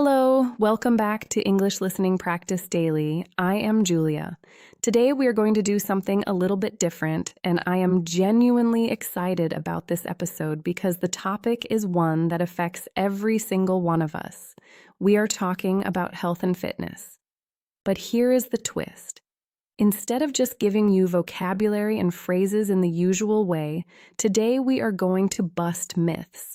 Hello, welcome back to English Listening Practice Daily. I am Julia. Today we are going to do something a little bit different, and I am genuinely excited about this episode because the topic is one that affects every single one of us. We are talking about health and fitness. But here is the twist. Instead of just giving you vocabulary and phrases in the usual way, today we are going to bust myths.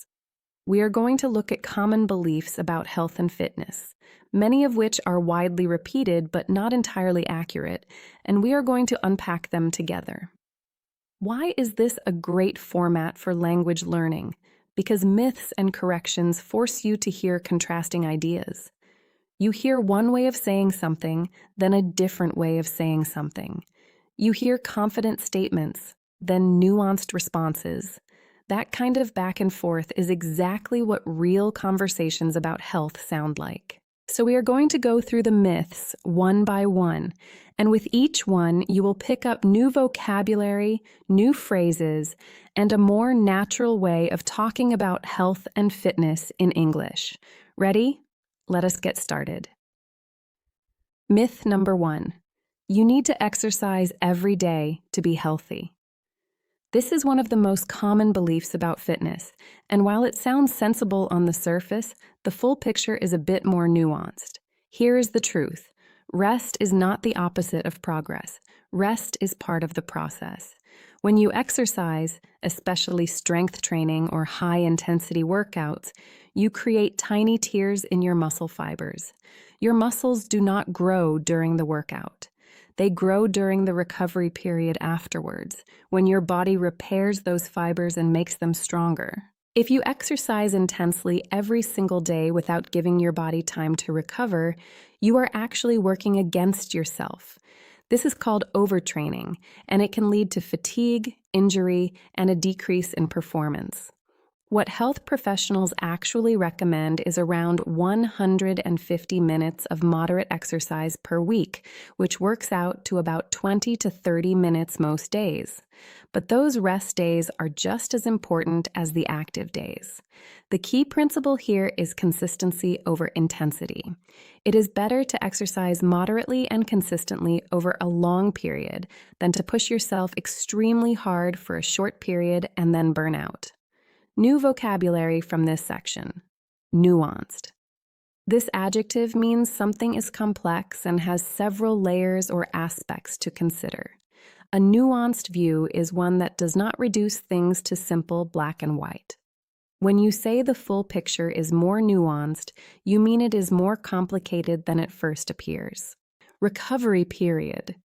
We are going to look at common beliefs about health and fitness, many of which are widely repeated but not entirely accurate, and we are going to unpack them together. Why is this a great format for language learning? Because myths and corrections force you to hear contrasting ideas. You hear one way of saying something, then a different way of saying something. You hear confident statements, then nuanced responses. That kind of back and forth is exactly what real conversations about health sound like. So we are going to go through the myths one by one, and with each one, you will pick up new vocabulary, new phrases, and a more natural way of talking about health and fitness in English. Ready? Let us get started. Myth number 1. You need to exercise every day to be healthy. This is one of the most common beliefs about fitness, and while it sounds sensible on the surface, the full picture is a bit more nuanced. Here is the truth. Rest is not the opposite of progress. Rest is part of the process. When you exercise, especially strength training or high-intensity workouts, you create tiny tears in your muscle fibers. Your muscles do not grow during the workout. They grow during the recovery period afterwards, when your body repairs those fibers and makes them stronger. If you exercise intensely every single day without giving your body time to recover, you are actually working against yourself. This is called overtraining, and it can lead to fatigue, injury, and a decrease in performance. What health professionals actually recommend is around 150 minutes of moderate exercise per week, which works out to about 20 to 30 minutes most days. But those rest days are just as important as the active days. The key principle here is consistency over intensity. It is better to exercise moderately and consistently over a long period than to push yourself extremely hard for a short period and then burn out. New vocabulary from this section. Nuanced. This adjective means something is complex and has several layers or aspects to consider. A nuanced view is one that does not reduce things to simple black and white. When you say the full picture is more nuanced, you mean it is more complicated than it first appears. Recovery period.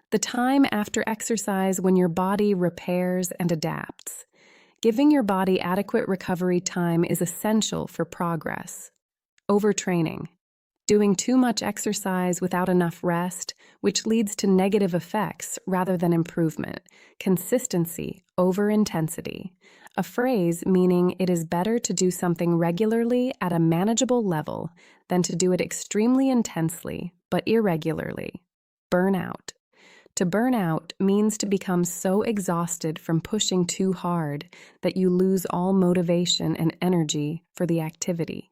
The time after exercise when your body repairs and adapts. Giving your body adequate recovery time is essential for progress. Overtraining. Doing too much exercise without enough rest, which leads to negative effects rather than improvement. Consistency over intensity. A phrase meaning it is better to do something regularly at a manageable level than to do it extremely intensely but irregularly. Burnout. To burn out means to become so exhausted from pushing too hard that you lose all motivation and energy for the activity.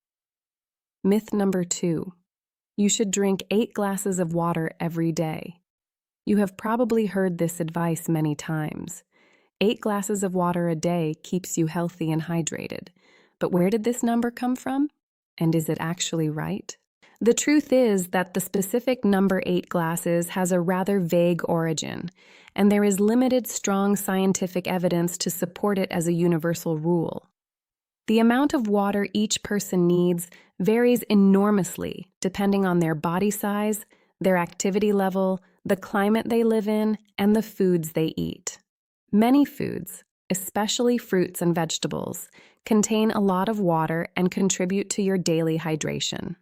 Myth number 2. You should drink 8 glasses of water every day. You have probably heard this advice many times. 8 glasses of water a day keeps you healthy and hydrated. But where did this number come from? And is it actually right? The truth is that the specific number 8 glasses has a rather vague origin, and there is limited strong scientific evidence to support it as a universal rule. The amount of water each person needs varies enormously depending on their body size, their activity level, the climate they live in, and the foods they eat. Many foods, especially fruits and vegetables, contain a lot of water and contribute to your daily hydration.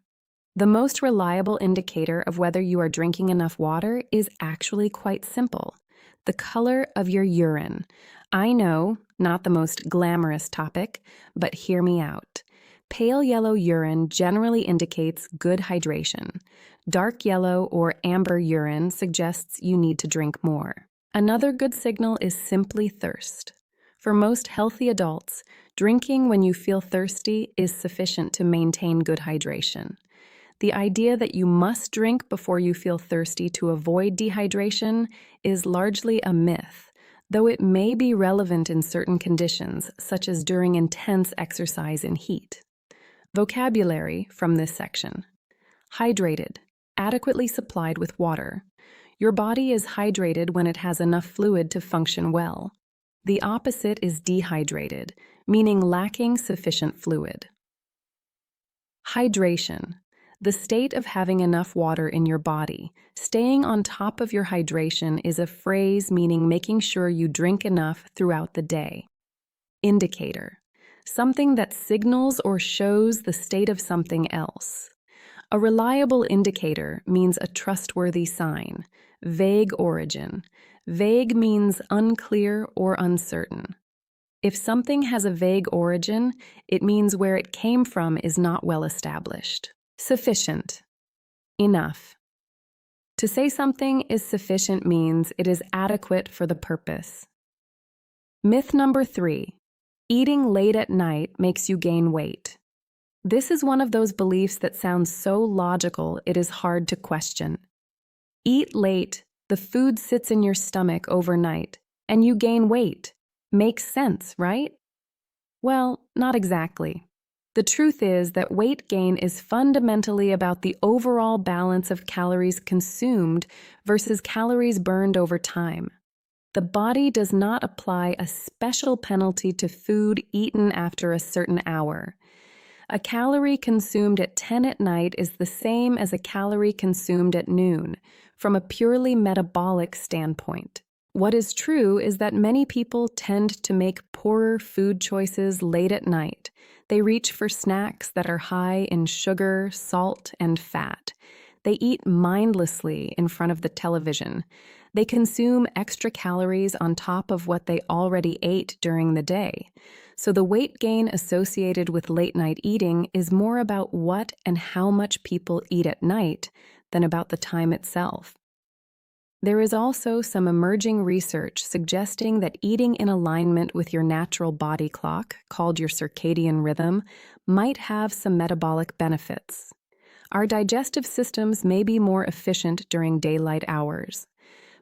The most reliable indicator of whether you are drinking enough water is actually quite simple: the color of your urine. I know, not the most glamorous topic, but hear me out. Pale yellow urine generally indicates good hydration. Dark yellow or amber urine suggests you need to drink more. Another good signal is simply thirst. For most healthy adults, drinking when you feel thirsty is sufficient to maintain good hydration. The idea that you must drink before you feel thirsty to avoid dehydration is largely a myth, though it may be relevant in certain conditions, such as during intense exercise in heat. Vocabulary from this section. Hydrated, adequately supplied with water. Your body is hydrated when it has enough fluid to function well. The opposite is dehydrated, meaning lacking sufficient fluid. Hydration, the state of having enough water in your body. Staying on top of your hydration is a phrase meaning making sure you drink enough throughout the day. Indicator, something that signals or shows the state of something else. A reliable indicator means a trustworthy sign. Vague origin. Vague means unclear or uncertain. If something has a vague origin, it means where it came from is not well established. Sufficient. Enough. To say something is sufficient means it is adequate for the purpose. Myth number 3. Eating late at night makes you gain weight. This is one of those beliefs that sounds so logical it is hard to question. Eat late, the food sits in your stomach overnight, and you gain weight. Makes sense, right? Well, not exactly. The truth is that weight gain is fundamentally about the overall balance of calories consumed versus calories burned over time. The body does not apply a special penalty to food eaten after a certain hour. A calorie consumed at 10 at night is the same as a calorie consumed at noon, from a purely metabolic standpoint. What is true is that many people tend to make poorer food choices late at night. They reach for snacks that are high in sugar, salt, and fat. They eat mindlessly in front of the television. They consume extra calories on top of what they already ate during the day. So the weight gain associated with late-night eating is more about what and how much people eat at night than about the time itself. There is also some emerging research suggesting that eating in alignment with your natural body clock, called your circadian rhythm, might have some metabolic benefits. Our digestive systems may be more efficient during daylight hours.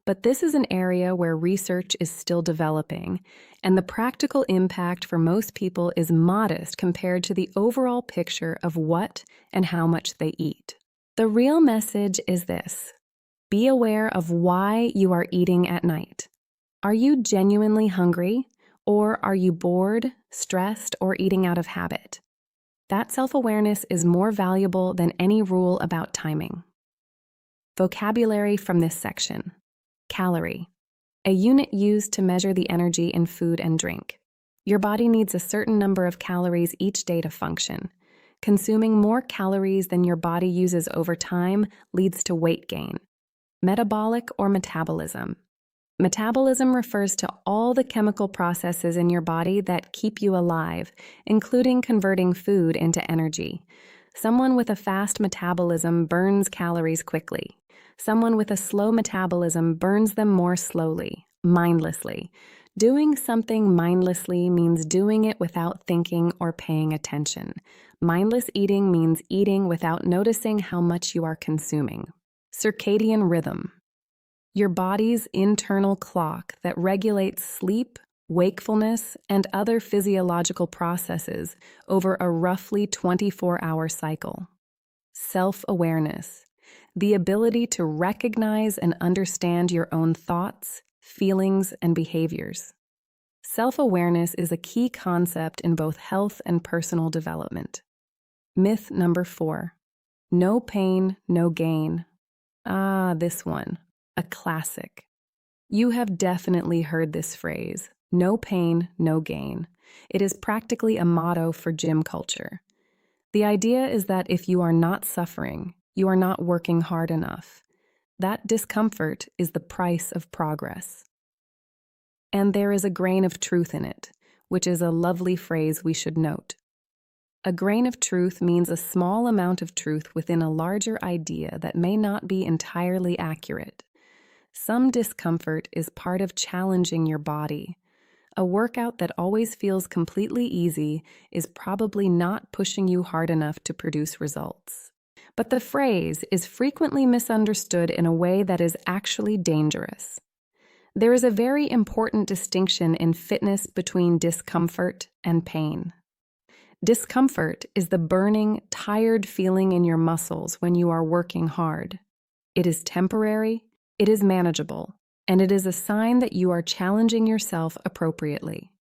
But this is an area where research is still developing, and the practical impact for most people is modest compared to the overall picture of what and how much they eat. The real message is this: be aware of why you are eating at night. Are you genuinely hungry, or are you bored, stressed, or eating out of habit? That self-awareness is more valuable than any rule about timing. Vocabulary from this section. Calorie, a unit used to measure the energy in food and drink. Your body needs a certain number of calories each day to function. Consuming more calories than your body uses over time leads to weight gain. Metabolic or metabolism. Metabolism refers to all the chemical processes in your body that keep you alive, including converting food into energy. Someone with a fast metabolism burns calories quickly. Someone with a slow metabolism burns them more slowly, mindlessly. Doing something mindlessly means doing it without thinking or paying attention. Mindless eating means eating without noticing how much you are consuming. Circadian rhythm. Your body's internal clock that regulates sleep, wakefulness, and other physiological processes over a roughly 24-hour cycle. Self-awareness. The ability to recognize and understand your own thoughts, feelings, and behaviors. Self-awareness is a key concept in both health and personal development. Myth number 4. No pain, no gain. This one. A classic. You have definitely heard this phrase, no pain, no gain. It is practically a motto for gym culture. The idea is that if you are not suffering, you are not working hard enough. That discomfort is the price of progress. And there is a grain of truth in it, which is a lovely phrase we should note. A grain of truth means a small amount of truth within a larger idea that may not be entirely accurate. Some discomfort is part of challenging your body. A workout that always feels completely easy is probably not pushing you hard enough to produce results. But the phrase is frequently misunderstood in a way that is actually dangerous. There is a very important distinction in fitness between discomfort and pain. Discomfort is the burning, tired feeling in your muscles when you are working hard. It is temporary, it is manageable, and it is a sign that you are challenging yourself appropriately.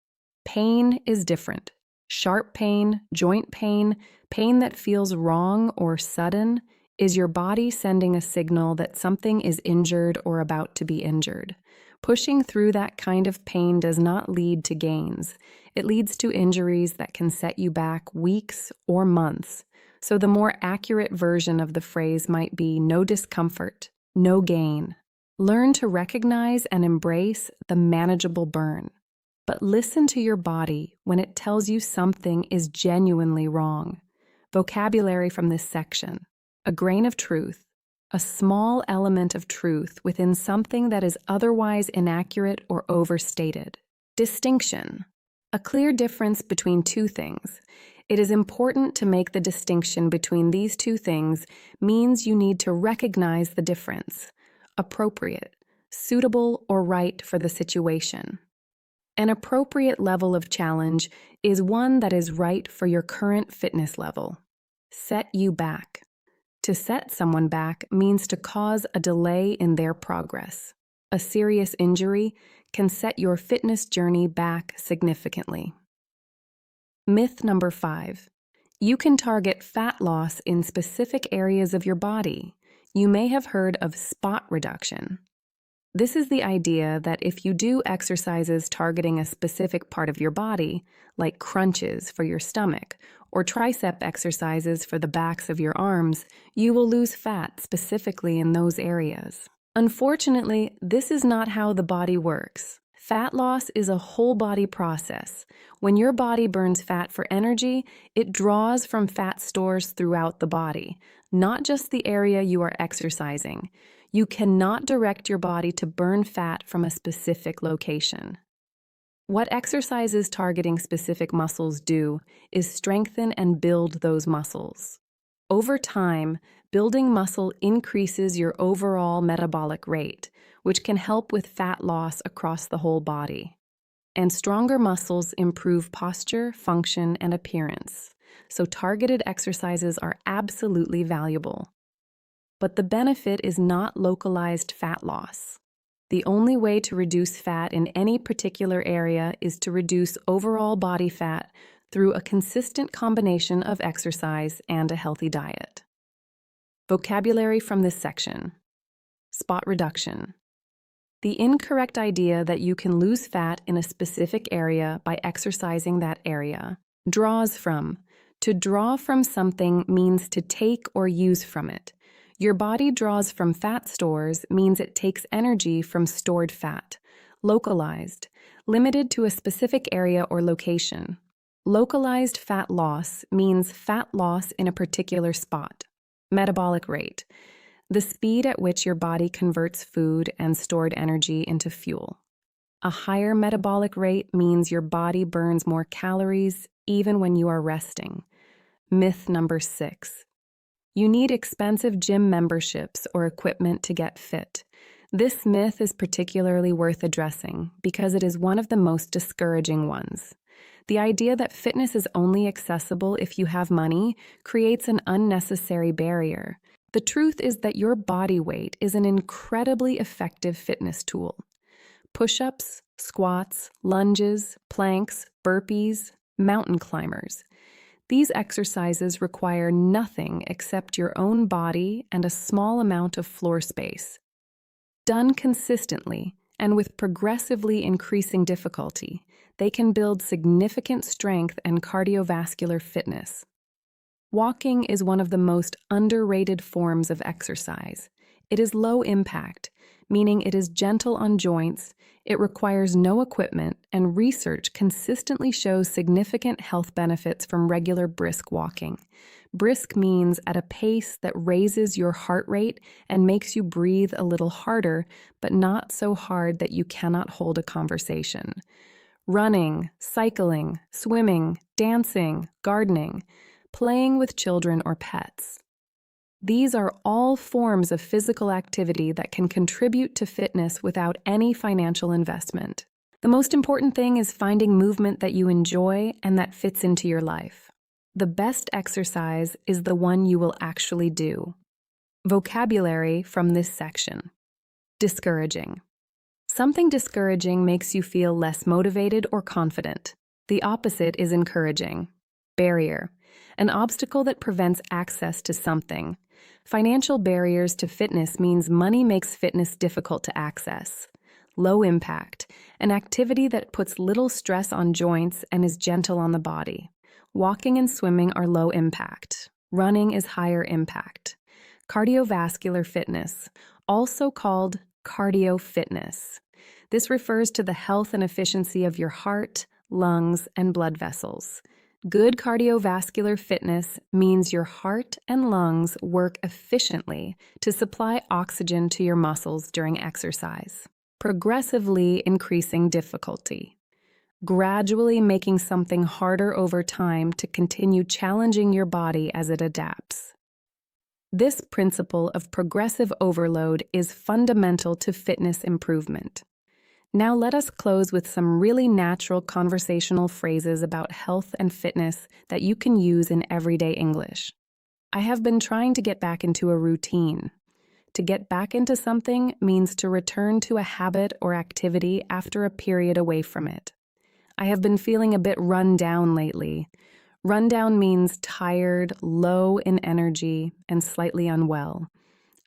Pain is different. Sharp pain, joint pain, pain that feels wrong or sudden is your body sending a signal that something is injured or about to be injured. Pushing through that kind of pain does not lead to gains. It leads to injuries that can set you back weeks or months. So the more accurate version of the phrase might be no discomfort, no gain. Learn to recognize and embrace the manageable burn. But listen to your body when it tells you something is genuinely wrong. Vocabulary from this section: a grain of truth, a small element of truth within something that is otherwise inaccurate or overstated. Distinction: a clear difference between two things. It is important to make the distinction between these two things means you need to recognize the difference. Appropriate, suitable, or right for the situation. An appropriate level of challenge is one that is right for your current fitness level. Set you back. To set someone back means to cause a delay in their progress. A serious injury can set your fitness journey back significantly. Myth number 5. You can target fat loss in specific areas of your body. You may have heard of spot reduction. This is the idea that if you do exercises targeting a specific part of your body, like crunches for your stomach or tricep exercises for the backs of your arms, you will lose fat specifically in those areas. Unfortunately, this is not how the body works. Fat loss is a whole body process. When your body burns fat for energy, it draws from fat stores throughout the body, not just the area you are exercising. You cannot direct your body to burn fat from a specific location. What exercises targeting specific muscles do is strengthen and build those muscles. Over time, building muscle increases your overall metabolic rate, which can help with fat loss across the whole body. And stronger muscles improve posture, function, and appearance. So targeted exercises are absolutely valuable. But the benefit is not localized fat loss. The only way to reduce fat in any particular area is to reduce overall body fat through a consistent combination of exercise and a healthy diet. Vocabulary from this section: spot reduction. The incorrect idea that you can lose fat in a specific area by exercising that area. Draws from. To draw from something means to take or use from it. Your body draws from fat stores means it takes energy from stored fat. Localized. Limited to a specific area or location. Localized fat loss means fat loss in a particular spot. Metabolic rate. The speed at which your body converts food and stored energy into fuel. A higher metabolic rate means your body burns more calories even when you are resting. Myth number 6. You need expensive gym memberships or equipment to get fit. This myth is particularly worth addressing because it is one of the most discouraging ones. The idea that fitness is only accessible if you have money creates an unnecessary barrier. The truth is that your body weight is an incredibly effective fitness tool. Push-ups, squats, lunges, planks, burpees, mountain climbers. These exercises require nothing except your own body and a small amount of floor space. Done consistently and with progressively increasing difficulty, they can build significant strength and cardiovascular fitness. Walking is one of the most underrated forms of exercise. It is low impact, meaning it is gentle on joints, it requires no equipment, and research consistently shows significant health benefits from regular brisk walking. Brisk means at a pace that raises your heart rate and makes you breathe a little harder, but not so hard that you cannot hold a conversation. running, cycling, swimming, dancing, gardening, playing with children or pets. These are all forms of physical activity that can contribute to fitness without any financial investment. The most important thing is finding movement that you enjoy and that fits into your life. The best exercise is the one you will actually do. Vocabulary from this section. Discouraging. Something discouraging makes you feel less motivated or confident. The opposite is encouraging. Barrier. An obstacle that prevents access to something. Financial barriers to fitness means money makes fitness difficult to access. Low impact. An activity that puts little stress on joints and is gentle on the body. Walking and swimming are low impact. Running is higher impact. Cardiovascular fitness, also called cardio fitness. This refers to the health and efficiency of your heart, lungs, and blood vessels. Good cardiovascular fitness means your heart and lungs work efficiently to supply oxygen to your muscles during exercise, progressively increasing difficulty, gradually making something harder over time to continue challenging your body as it adapts. This principle of progressive overload is fundamental to fitness improvement. Now let us close with some really natural conversational phrases about health and fitness that you can use in everyday English. I have been trying to get back into a routine. To get back into something means to return to a habit or activity after a period away from it. I have been feeling a bit run down lately. Run down means tired, low in energy, and slightly unwell.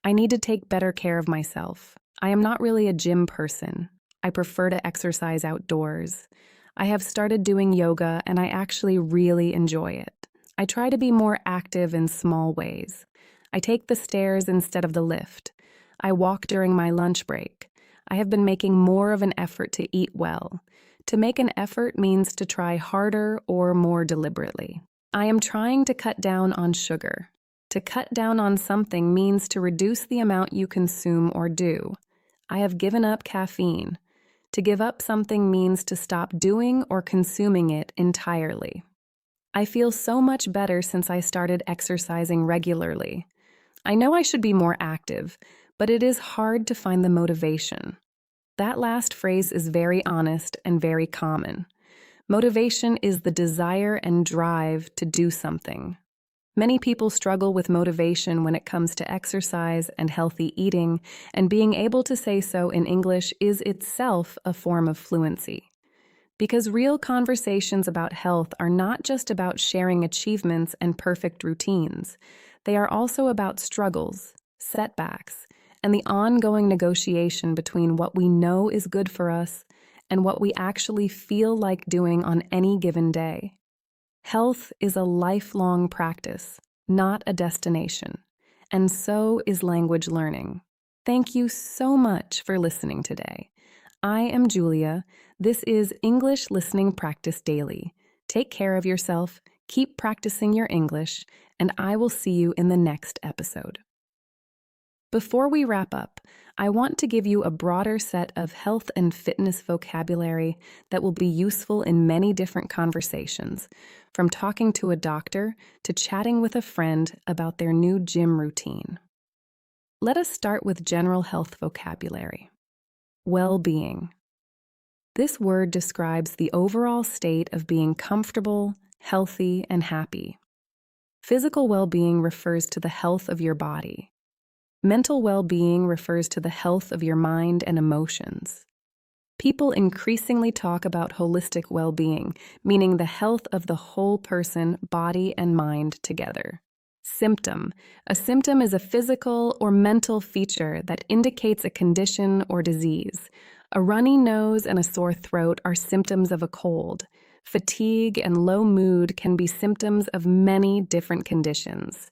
I need to take better care of myself. I am not really a gym person. I prefer to exercise outdoors. I have started doing yoga and I actually really enjoy it. I try to be more active in small ways. I take the stairs instead of the lift. I walk during my lunch break. I have been making more of an effort to eat well. To make an effort means to try harder or more deliberately. I am trying to cut down on sugar. To cut down on something means to reduce the amount you consume or do. I have given up caffeine. To give up something means to stop doing or consuming it entirely. I feel so much better since I started exercising regularly. I know I should be more active, but it is hard to find the motivation. That last phrase is very honest and very common. Motivation is the desire and drive to do something. Many people struggle with motivation when it comes to exercise and healthy eating, and being able to say so in English is itself a form of fluency. Because real conversations about health are not just about sharing achievements and perfect routines. They are also about struggles, setbacks, and the ongoing negotiation between what we know is good for us and what we actually feel like doing on any given day. Health is a lifelong practice, not a destination, and so is language learning. Thank you so much for listening today. I am Julia. This is English Listening Practice Daily. Take care of yourself, keep practicing your English, and I will see you in the next episode. Before we wrap up, I want to give you a broader set of health and fitness vocabulary that will be useful in many different conversations, from talking to a doctor to chatting with a friend about their new gym routine. Let us start with general health vocabulary. Well-being. This word describes the overall state of being comfortable, healthy, and happy. Physical well-being refers to the health of your body. Mental well-being refers to the health of your mind and emotions. People increasingly talk about holistic well-being, meaning the health of the whole person, body, and mind together. Symptom. A symptom is a physical or mental feature that indicates a condition or disease. A runny nose and a sore throat are symptoms of a cold. Fatigue and low mood can be symptoms of many different conditions.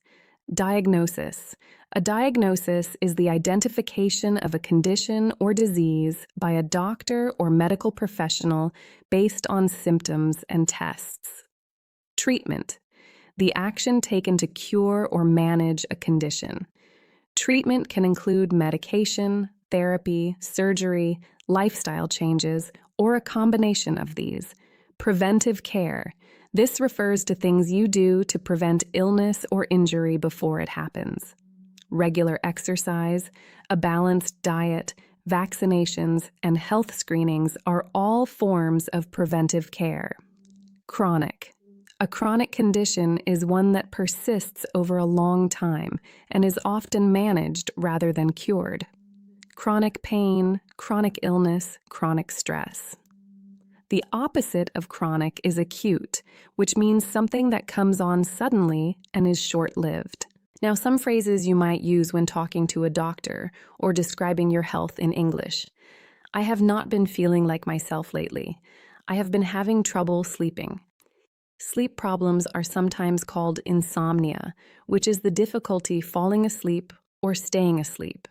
Diagnosis. A diagnosis is the identification of a condition or disease by a doctor or medical professional based on symptoms and tests. Treatment. The action taken to cure or manage a condition. Treatment can include medication, therapy, surgery, lifestyle changes, or a combination of these. Preventive care. This refers to things you do to prevent illness or injury before it happens. Regular exercise, a balanced diet, vaccinations, and health screenings are all forms of preventive care. Chronic. A chronic condition is one that persists over a long time and is often managed rather than cured. Chronic pain, chronic illness, chronic stress. The opposite of chronic is acute, which means something that comes on suddenly and is short-lived. Now, some phrases you might use when talking to a doctor or describing your health in English. I have not been feeling like myself lately. I have been having trouble sleeping. Sleep problems are sometimes called insomnia, which is the difficulty falling asleep or staying asleep.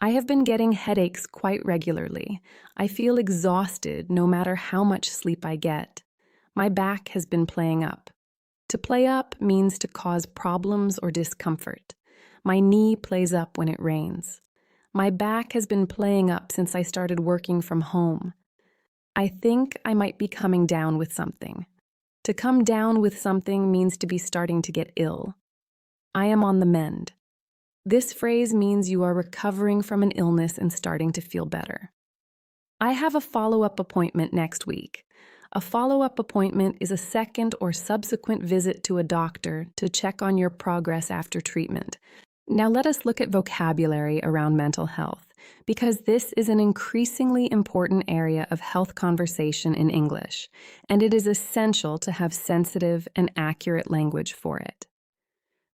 I have been getting headaches quite regularly. I feel exhausted no matter how much sleep I get. My back has been playing up. To play up means to cause problems or discomfort. My knee plays up when it rains. My back has been playing up since I started working from home. I think I might be coming down with something. To come down with something means to be starting to get ill. I am on the mend. This phrase means you are recovering from an illness and starting to feel better. I have a follow-up appointment next week. A follow-up appointment is a second or subsequent visit to a doctor to check on your progress after treatment. Now let us look at vocabulary around mental health, because this is an increasingly important area of health conversation in English, and it is essential to have sensitive and accurate language for it.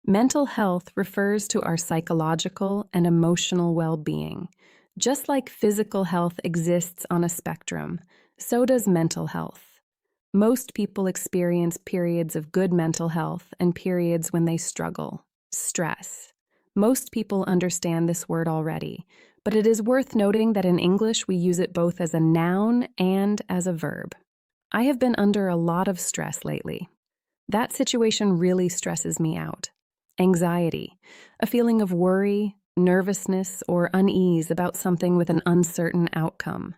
Mental health refers to our psychological and emotional well-being. Just like physical health exists on a spectrum, so does mental health. Most people experience periods of good mental health and periods when they struggle. Stress. Most people understand this word already, but it is worth noting that in English we use it both as a noun and as a verb. I have been under a lot of stress lately. That situation really stresses me out. Anxiety, a feeling of worry, nervousness, or unease about something with an uncertain outcome.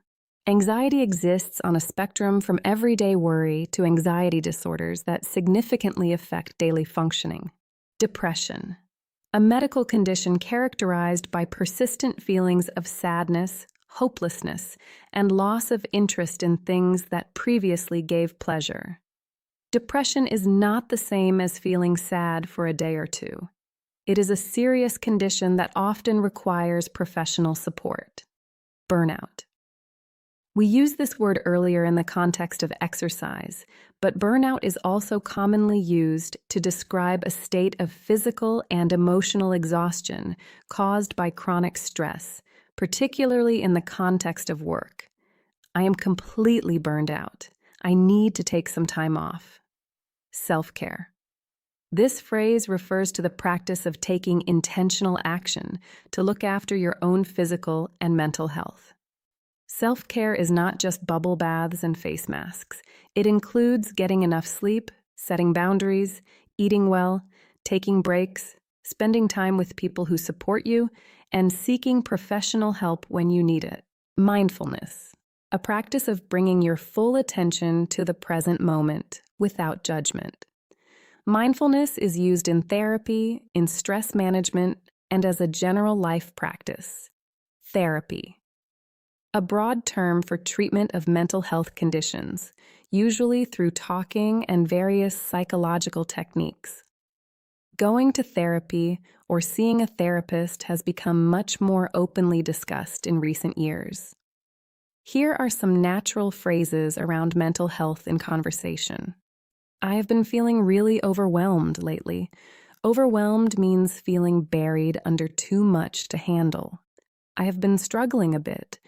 Anxiety exists on a spectrum from everyday worry to anxiety disorders that significantly affect daily functioning. Depression, a medical condition characterized by persistent feelings of sadness, hopelessness, and loss of interest in things that previously gave pleasure. Depression is not the same as feeling sad for a day or two. It is a serious condition that often requires professional support. Burnout. We used this word earlier in the context of exercise, but burnout is also commonly used to describe a state of physical and emotional exhaustion caused by chronic stress, particularly in the context of work. I am completely burned out. I need to take some time off. Self-care. This phrase refers to the practice of taking intentional action to look after your own physical and mental health. Self-care is not just bubble baths and face masks. It includes getting enough sleep, setting boundaries, eating well, taking breaks, spending time with people who support you, and seeking professional help when you need it. Mindfulness, a practice of bringing your full attention to the present moment without judgment. Mindfulness is used in therapy, in stress management, and as a general life practice. Therapy, a broad term for treatment of mental health conditions, usually through talking and various psychological techniques. Going to therapy or seeing a therapist has become much more openly discussed in recent years. Here are some natural phrases around mental health in conversation. I have been feeling really overwhelmed lately. Overwhelmed means feeling buried under too much to handle. I have been struggling a bit.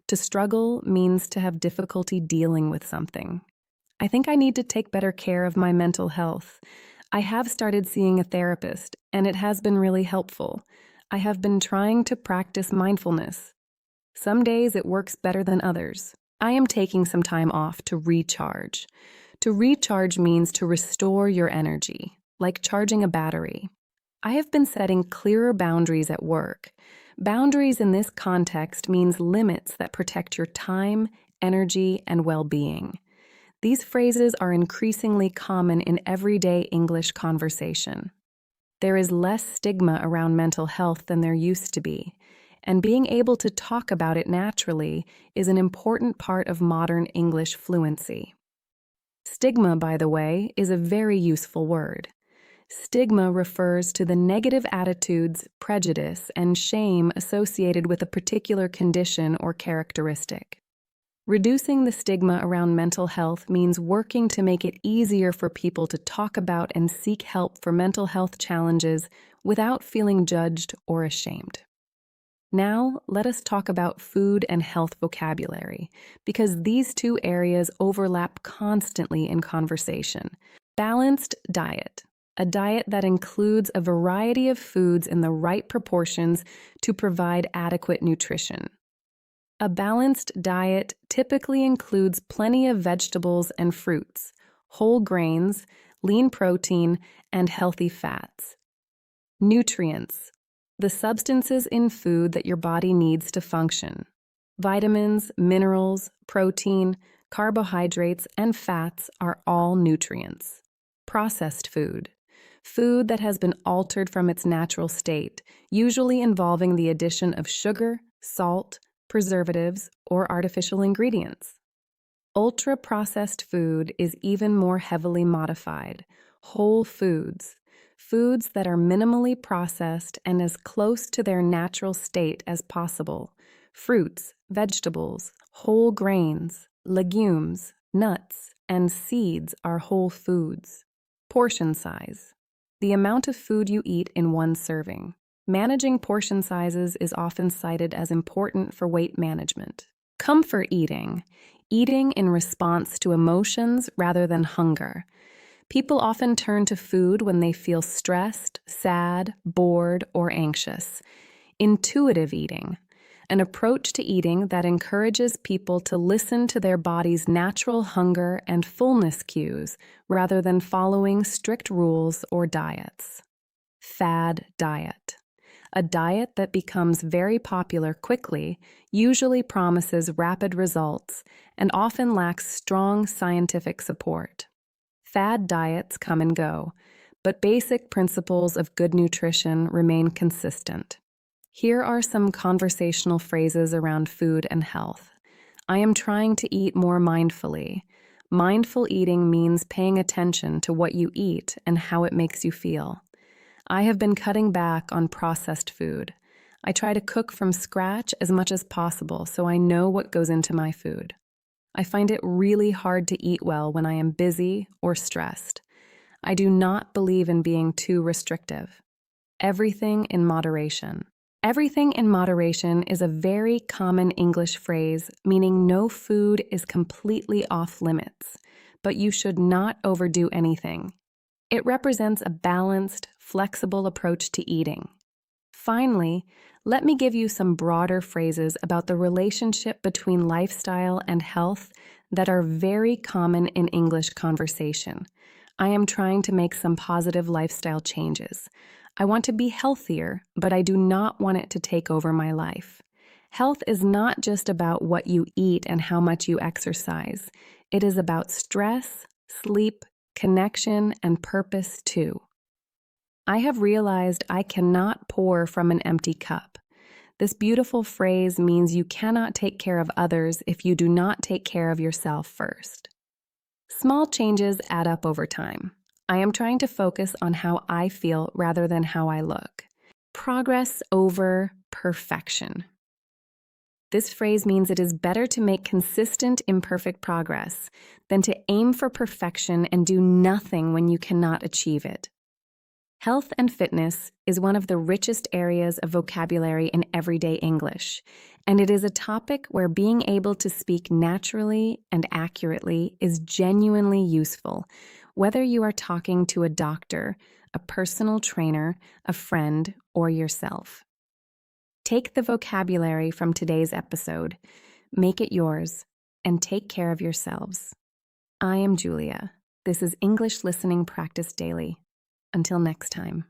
To struggle means to have difficulty dealing with something. I think I need to take better care of my mental health. I have started seeing a therapist, and it has been really helpful. I have been trying to practice mindfulness. Some days it works better than others. I am taking some time off to recharge. To recharge means to restore your energy, like charging a battery. I have been setting clearer boundaries at work. Boundaries in this context means limits that protect your time, energy, and well-being. These phrases are increasingly common in everyday English conversation. There is less stigma around mental health than there used to be, and being able to talk about it naturally is an important part of modern English fluency. Stigma, by the way, is a very useful word. Stigma refers to the negative attitudes, prejudice, and shame associated with a particular condition or characteristic. Reducing the stigma around mental health means working to make it easier for people to talk about and seek help for mental health challenges without feeling judged or ashamed. Now, let us talk about food and health vocabulary, because these two areas overlap constantly in conversation. Balanced diet. A diet that includes a variety of foods in the right proportions to provide adequate nutrition. A balanced diet typically includes plenty of vegetables and fruits, whole grains, lean protein, and healthy fats. Nutrients. The substances in food that your body needs to function. Vitamins, minerals, protein, carbohydrates, and fats are all nutrients. Processed food. Food that has been altered from its natural state, usually involving the addition of sugar, salt, preservatives, or artificial ingredients. Ultra-processed food is even more heavily modified. Whole foods. Foods that are minimally processed and as close to their natural state as possible. Fruits, vegetables, whole grains, legumes, nuts, and seeds are whole foods. Portion size. The amount of food you eat in one serving. Managing portion sizes is often cited as important for weight management. Comfort eating. Eating in response to emotions rather than hunger. People often turn to food when they feel stressed, sad, bored, or anxious. Intuitive eating. An approach to eating that encourages people to listen to their body's natural hunger and fullness cues rather than following strict rules or diets. Fad diet. A diet that becomes very popular quickly usually promises rapid results and often lacks strong scientific support. Fad diets come and go, but basic principles of good nutrition remain consistent. Here are some conversational phrases around food and health. I am trying to eat more mindfully. Mindful eating means paying attention to what you eat and how it makes you feel. I have been cutting back on processed food. I try to cook from scratch as much as possible so I know what goes into my food. I find it really hard to eat well when I am busy or stressed. I do not believe in being too restrictive. Everything in moderation. Everything in moderation is a very common English phrase meaning no food is completely off limits, but you should not overdo anything. It represents a balanced, flexible approach to eating. Finally, let me give you some broader phrases about the relationship between lifestyle and health that are very common in English conversation. I am trying to make some positive lifestyle changes. I want to be healthier, but I do not want it to take over my life. Health is not just about what you eat and how much you exercise. It is about stress, sleep, connection, and purpose too. I have realized I cannot pour from an empty cup. This beautiful phrase means you cannot take care of others if you do not take care of yourself first. Small changes add up over time. I am trying to focus on how I feel rather than how I look. Progress over perfection. This phrase means it is better to make consistent, imperfect progress than to aim for perfection and do nothing when you cannot achieve it. Health and fitness is one of the richest areas of vocabulary in everyday English, and it is a topic where being able to speak naturally and accurately is genuinely useful, whether you are talking to a doctor, a personal trainer, a friend, or yourself. Take the vocabulary from today's episode, make it yours, and take care of yourselves. I am Julia. This is English Listening Practice Daily. Until next time.